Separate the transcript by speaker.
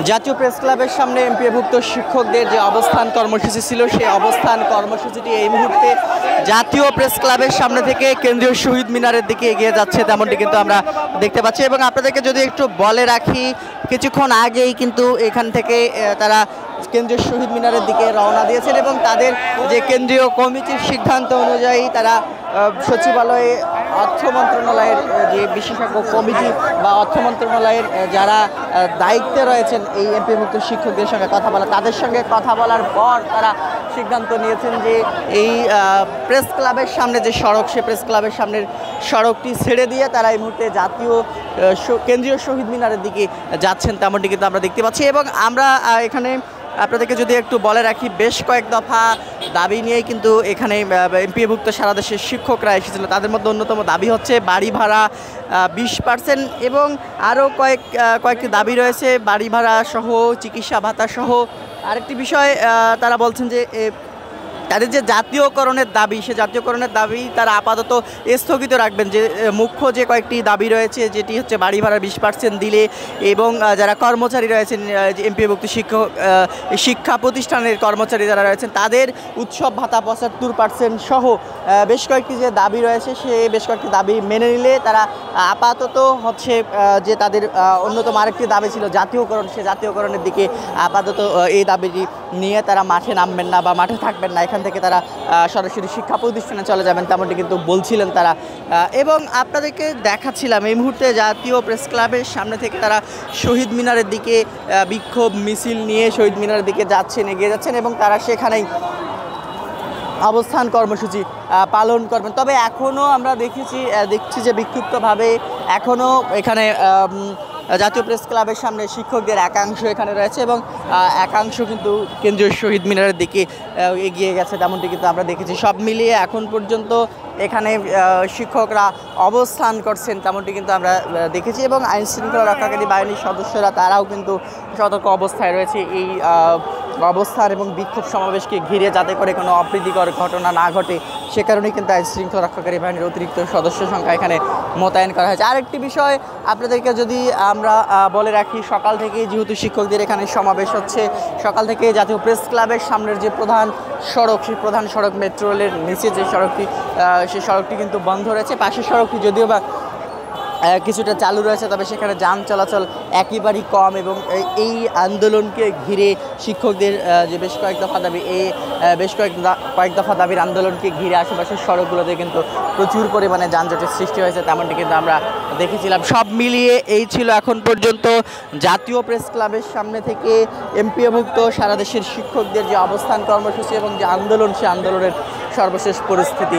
Speaker 1: জাতীয় প্রেস ক্লাবের সামনে এমপিওভুক্ত শিক্ষকদের যে অবস্থান কর্মসূচি ছিল সেই অবস্থান কর্মসূচিটি এই মুহূর্তে জাতীয় প্রেস ক্লাবের সামনে থেকে কেন্দ্রীয় শহীদ মিনারের দিকে এগিয়ে যাচ্ছে, তেমনটি কিন্তু আমরা দেখতে পাচ্ছি। এবং আপনাদেরকে যদি একটু বলে রাখি, কিছুক্ষণ আগেই কিন্তু এখান থেকে তারা কেন্দ্রীয় শহীদ মিনারের দিকে রওনা দিয়েছেন এবং তাদের যে কেন্দ্রীয় কমিটির সিদ্ধান্ত অনুযায়ী তারা সচিবালয়ে অর্থ মন্ত্রণালয়ের যে বিশেষজ্ঞ কমিটি বা অর্থ মন্ত্রণালয়ের যারা দায়িত্বে রয়েছেন এই এমপিভুক্ত শিক্ষকদের সঙ্গে কথা বলা, তাদের সঙ্গে কথা বলার পর তারা সিদ্ধান্ত নিয়েছেন যে এই প্রেস ক্লাবের সামনে যে সড়ক, সে প্রেস ক্লাবের সামনের সড়কটি ছেড়ে দিয়ে তারা এই মুহূর্তে জাতীয় কেন্দ্রীয় শহীদ মিনারের দিকে যাচ্ছেন, তেমনটি কিন্তু আমরা দেখতে পাচ্ছি। এবং আমরা এখানে আপনাদেরকে যদি একটু বলে রাখি, বেশ কয়েক দফা দাবি নিয়েই কিন্তু এখানে এমপিওভুক্ত সারা দেশের শিক্ষকরা এসেছিল। তাদের মধ্যে অন্যতম দাবি হচ্ছে বাড়ি ভাড়া 20% এবং আরও কয়েকটি দাবি রয়েছে, বাড়ি ভাড়া সহ, চিকিৎসা ভাতা সহ। আরেকটি বিষয় তারা বলছেন যে তাদের যে জাতীয়করণের দাবি, সে জাতীয়করণের দাবি তারা আপাতত স্থগিত রাখবেন। যে মুখ্য যে কয়েকটি দাবি রয়েছে, যেটি হচ্ছে বাড়ি ভাড়া 20% দিলে এবং যারা কর্মচারী রয়েছেন এমপিওভুক্ত শিক্ষা প্রতিষ্ঠানের কর্মচারী যারা রয়েছেন তাদের উৎসব ভাতা 75% সহ বেশ কয়েকটি যে দাবি রয়েছে, সে বেশ কয়েকটি দাবি মেনে নিলে তারা আপাতত হচ্ছে যে তাদের অন্যতম আরেকটি দাবি ছিল জাতীয়করণ, সে জাতীয়করণের দিকে আপাতত এই দাবিটি নিয়ে তারা মাঠে নামবেন না বা মাঠে থাকবেন না, এখান থেকে তারা সরাসরি শিক্ষা প্রতিষ্ঠানে চলে যাবেন, তেমনটি কিন্তু বলছিলেন তারা। এবং আপনাদেরকে দেখাচ্ছিলাম এই মুহূর্তে জাতীয় প্রেস ক্লাবের সামনে থেকে তারা শহীদ মিনারের দিকে বিক্ষোভ মিছিল নিয়ে শহীদ মিনারের দিকে যাচ্ছেন, এগিয়ে যাচ্ছেন এবং তারা সেখানেই অবস্থান কর্মসূচি পালন করবেন। তবে এখনও আমরা দেখছি যে বিক্ষিপ্তভাবে এখনও এখানে জাতীয় প্রেস ক্লাবের সামনে শিক্ষকদের একাংশ এখানে রয়েছে এবং একাংশ কিন্তু কেন্দ্রীয় শহীদ মিনারের দিকে এগিয়ে গেছে, তেমনটি কিন্তু আমরা দেখেছি। সব মিলিয়ে এখন পর্যন্ত এখানে শিক্ষকরা অবস্থান করছেন, তেমনটি কিন্তু আমরা দেখেছি। এবং আইনশৃঙ্খলা রক্ষাকারী বাহিনীর সদস্যরা তারাও কিন্তু সতর্ক অবস্থায় রয়েছে এই অবস্থান এবং বিক্ষোভ সমাবেশকে ঘিরে, যাতে করে কোনো অপ্রীতিকর ঘটনা না ঘটে, সে কারণেই কিন্তু আইনশৃঙ্খলা রক্ষাকারী বাহিনীর অতিরিক্ত সদস্য সংখ্যা এখানে মোতায়েন করা হয়েছে। আরেকটি বিষয় আপনাদেরকে যদি আমরা বলে রাখি, সকাল থেকেই যেহেতু শিক্ষকদের এখানে সমাবেশ হচ্ছে, সকাল থেকে জাতীয় প্রেস ক্লাবের সামনের যে প্রধান সড়ক, সেই প্রধান সড়ক মেট্রো রেলের নিচে যে সড়কটি, সেই সড়কটি কিন্তু বন্ধ রয়েছে। পাশের সড়কটি যদিও বা কিছুটা চালু রয়েছে, তবে সেখানে যান চলাচল একেবারেই কম এবং এই আন্দোলনকে ঘিরে শিক্ষকদের যে বেশ কয়েক দফা দাবির আন্দোলনকে ঘিরে আশেপাশের সড়কগুলোতে কিন্তু প্রচুর পরিমাণে যানজটের সৃষ্টি হয়েছে, তেমনটি কিন্তু আমরা দেখেছিলাম। সব মিলিয়ে এই ছিল এখন পর্যন্ত জাতীয় প্রেস ক্লাবের সামনে থেকে এমপিওভুক্ত সারা দেশের শিক্ষকদের যে অবস্থান কর্মসূচি এবং যে আন্দোলন, সে আন্দোলনের সর্বশেষ পরিস্থিতি।